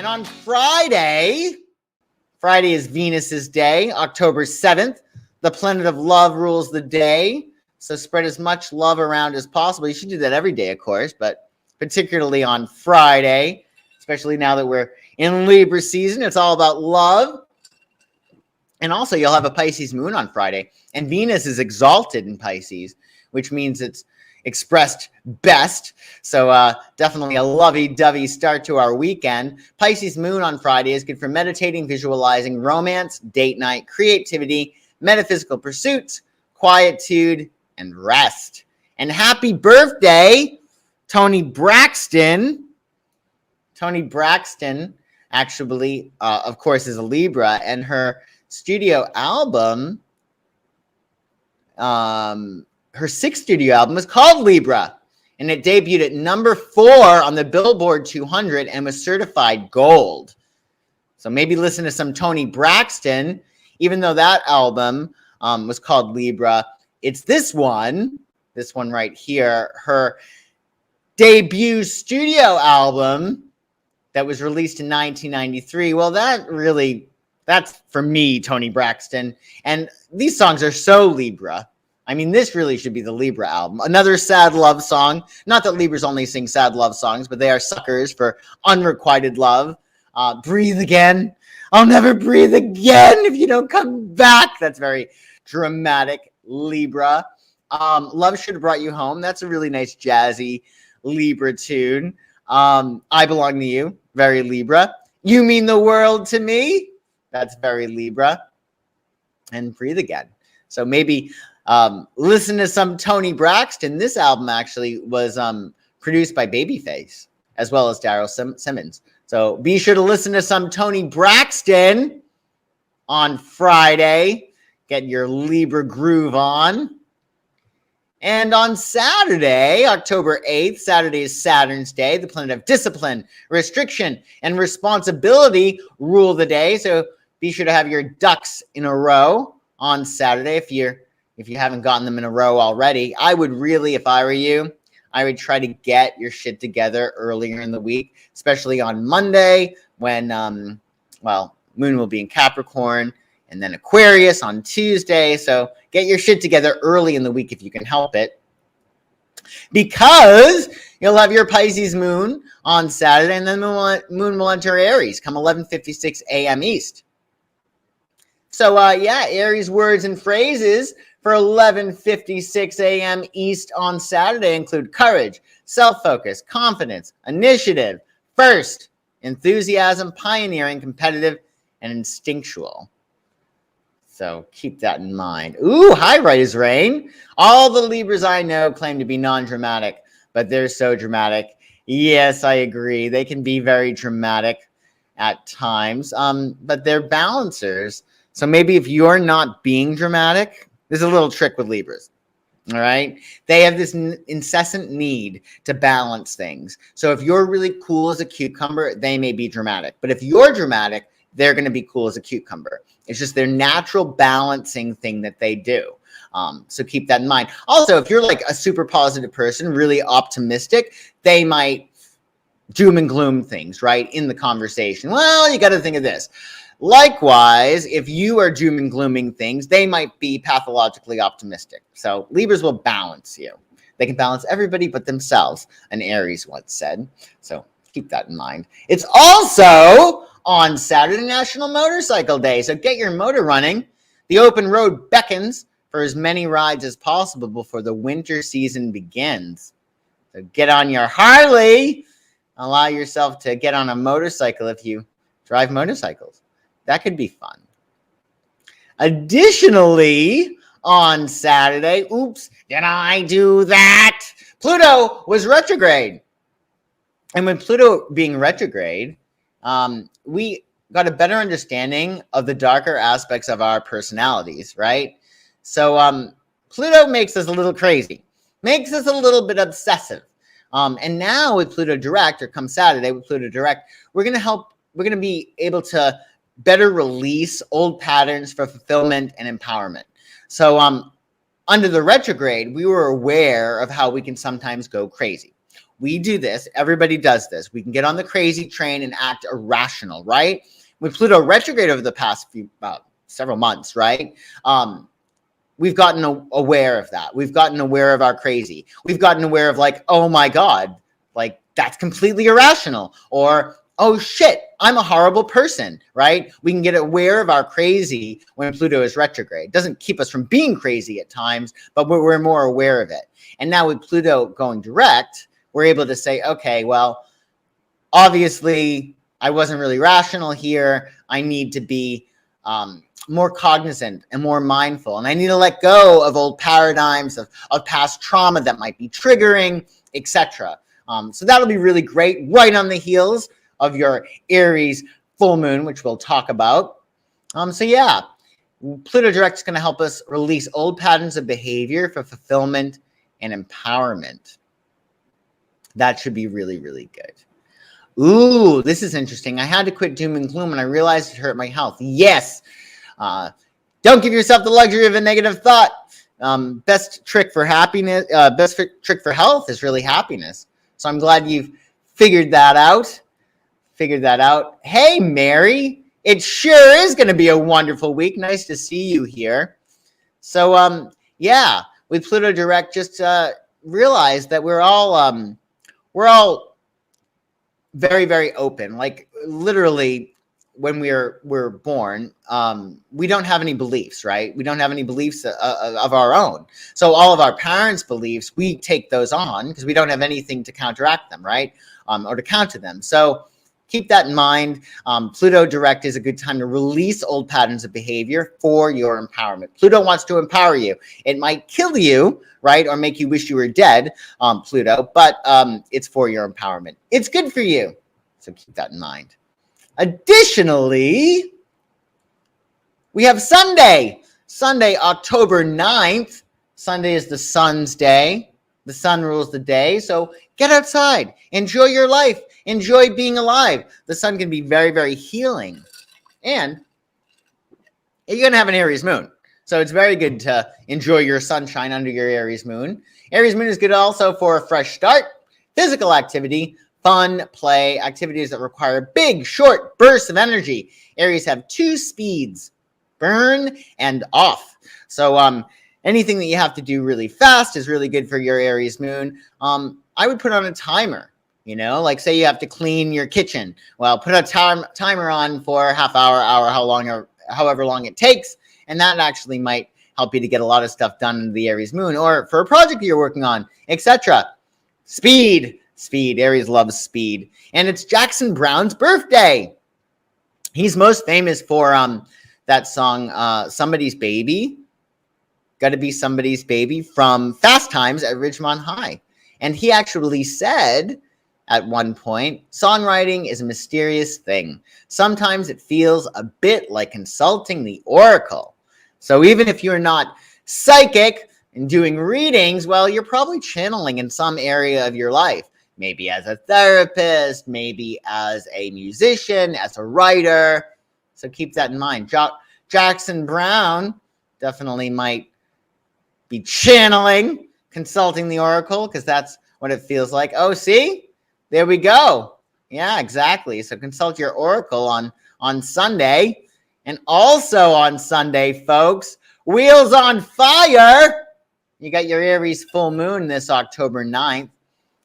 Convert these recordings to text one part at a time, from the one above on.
And on Friday is Venus's day, October 7th. The planet of love rules the day. So spread as much love around as possible. You should do that every day, of course, but particularly on Friday, especially now that we're in Libra season. It's all about love. And also, you'll have a Pisces moon on Friday. And Venus is exalted in Pisces, which means it's expressed best. So definitely a lovey-dovey start to our weekend. Pisces moon on Friday is good for meditating, visualizing, romance, date night, creativity, metaphysical pursuits, quietude, and rest. And happy birthday, Toni Braxton. Toni Braxton, actually, of course, is a Libra, and her studio album, her sixth studio album was called Libra, and it debuted at number 4 on the Billboard 200 and was certified gold. So maybe listen to some Toni Braxton, even though that album was called Libra. It's this one right here, her debut studio album that was released in 1993. Well, that's for me, Toni Braxton. And these songs are so Libra. I mean, this really should be the Libra album. Another sad love song. Not that Libras only sing sad love songs, but they are suckers for unrequited love. Breathe again. I'll never breathe again if you don't come back. That's very dramatic Libra. Love Should Have Brought You Home. That's a really nice jazzy Libra tune. I Belong to You. Very Libra. You Mean the World to Me. That's very Libra. And Breathe Again. So maybe listen to some Toni Braxton. This album actually was produced by Babyface as well as Daryl Simmons. So be sure to listen to some Toni Braxton on Friday. Get your Libra groove on. And on Saturday, October 8th, Saturday is Saturn's day. The planet of discipline, restriction, and responsibility rule the day. So be sure to have your ducks in a row on Saturday. If you haven't gotten them in a row already, I would really, if I were you, I would try to get your shit together earlier in the week, especially on Monday when, Moon will be in Capricorn and then Aquarius on Tuesday. So get your shit together early in the week if you can help it, because you'll have your Pisces moon on Saturday, and then the moon will enter Aries come 11:56 a.m. East. So, Aries words and phrases for 11:56 a.m. East on Saturday include courage, self-focus, confidence, initiative, first, enthusiasm, pioneering, competitive, and instinctual. So keep that in mind. Ooh, hi, Right as Rain. All the Libras I know claim to be non-dramatic, but they're so dramatic. Yes, I agree. They can be very dramatic at times, but they're balancers. So maybe if you're not being dramatic, there's a little trick with Libras. All right. They have this incessant need to balance things. So if you're really cool as a cucumber, they may be dramatic. But if you're dramatic, they're going to be cool as a cucumber. It's just their natural balancing thing that they do. So keep that in mind. Also, if you're like a super positive person, really optimistic, they might doom and gloom things, right, in the conversation. Well, you got to think of this. Likewise, if you are doom and glooming things, they might be pathologically optimistic. So Libras will balance you. They can balance everybody but themselves, an Aries once said. So keep that in mind. It's also on Saturday, National Motorcycle Day. So get your motor running. The open road beckons for as many rides as possible before the winter season begins. So get on your Harley. Allow yourself to get on a motorcycle if you drive motorcycles. That could be fun. Additionally, on Saturday, oops, did I do that? Pluto was retrograde. And with Pluto being retrograde, we got a better understanding of the darker aspects of our personalities, right? So Pluto makes us a little crazy, makes us a little bit obsessive. And now with Pluto direct, or come Saturday with Pluto direct, we're going to be able to better release old patterns for fulfillment and empowerment. So under the retrograde, we were aware of how we can sometimes go crazy. We do this. Everybody does this. We can get on the crazy train and act irrational, right? With Pluto retrograde over the past several months, right? We've gotten aware of that. We've gotten aware of our crazy. We've gotten aware of like, oh my God, like that's completely irrational. Or, oh shit, I'm a horrible person, right? We can get aware of our crazy when Pluto is retrograde. It doesn't keep us from being crazy at times, but we're more aware of it. And now with Pluto going direct, we're able to say, okay, well, obviously I wasn't really rational here. I need to be more cognizant and more mindful. And I need to let go of old paradigms of past trauma that might be triggering, etc. So that'll be really great right on the heels of your Aries full moon, which we'll talk about. So yeah, Pluto direct is going to help us release old patterns of behavior for fulfillment and empowerment. That should be really, really good. Ooh, this is interesting. I had to quit doom and gloom and I realized it hurt my health. Yes. Don't give yourself the luxury of a negative thought. Best trick for happiness, best trick for health is really happiness. So I'm glad you've figured that out. Hey, Mary, it sure is going to be a wonderful week. Nice to see you here. So, yeah, with Pluto direct, just realize that we're all very, very open. Like literally, when we're born, we don't have any beliefs, right? We don't have any beliefs of our own. So all of our parents' beliefs, we take those on because we don't have anything to counteract them, right? Or to counter them. So keep that in mind. Pluto direct is a good time to release old patterns of behavior for your empowerment. Pluto wants to empower you. It might kill you, right? Or make you wish you were dead, Pluto, but it's for your empowerment. It's good for you. So keep that in mind. Additionally, we have Sunday, October 9th. Sunday is the sun's day. The sun rules the day. So get outside, enjoy your life, enjoy being alive. The sun can be very, very healing. And you're going to have an Aries moon. So it's very good to enjoy your sunshine under your Aries moon. Aries moon is good also for a fresh start, physical activity, fun, play, activities that require big, short bursts of energy. Aries have two speeds, burn and off. So anything that you have to do really fast is really good for your Aries moon. I would put on a timer, you know, like say you have to clean your kitchen. Well, put a timer on for a half hour, however long it takes. And that actually might help you to get a lot of stuff done in the Aries moon or for a project you're working on, etc. Speed. Aries loves speed. And it's Jackson Browne's birthday. He's most famous for that song, Somebody's Baby. Gotta Be Somebody's Baby from Fast Times at Ridgemont High. And he actually said at one point, songwriting is a mysterious thing. Sometimes it feels a bit like consulting the oracle. So even if you're not psychic and doing readings, well, you're probably channeling in some area of your life. Maybe as a therapist, maybe as a musician, as a writer. So keep that in mind. Jackson Browne definitely might be channeling, consulting the oracle, because that's what it feels like. Oh, see? There we go. Yeah, exactly. So consult your oracle on Sunday. And also on Sunday, folks, Wheels on Fire. You got your Aries full moon this October 9th.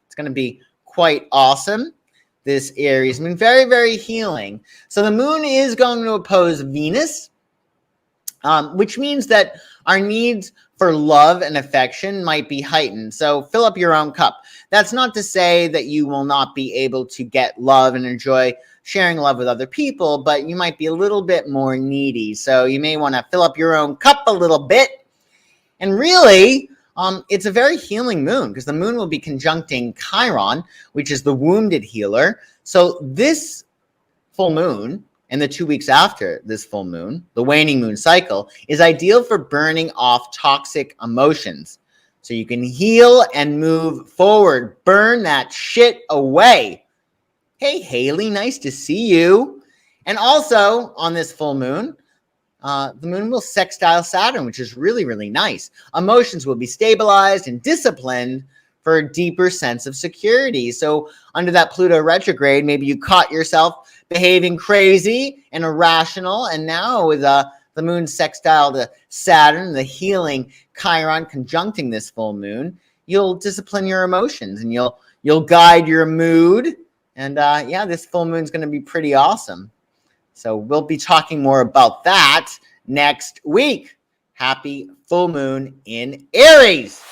It's going to be quite awesome, this Aries moon. Very, very healing. So the moon is going to oppose Venus, which means that our needs for love and affection might be heightened. So fill up your own cup. That's not to say that you will not be able to get love and enjoy sharing love with other people, but you might be a little bit more needy. So you may want to fill up your own cup a little bit. And really, it's a very healing moon because the moon will be conjuncting Chiron, which is the wounded healer. So this full moon and the 2 weeks after this full moon, the waning moon cycle, is ideal for burning off toxic emotions. So you can heal and move forward. Burn that shit away. Hey, Haley, nice to see you. And also on this full moon, the moon will sextile Saturn, which is really, really nice. Emotions will be stabilized and disciplined for a deeper sense of security. So under that Pluto retrograde, maybe you caught yourself behaving crazy and irrational. And now with the moon sextile to Saturn, the healing Chiron conjuncting this full moon, you'll discipline your emotions and you'll guide your mood. And yeah, this full moon is going to be pretty awesome. So we'll be talking more about that next week. Happy full moon in Aries.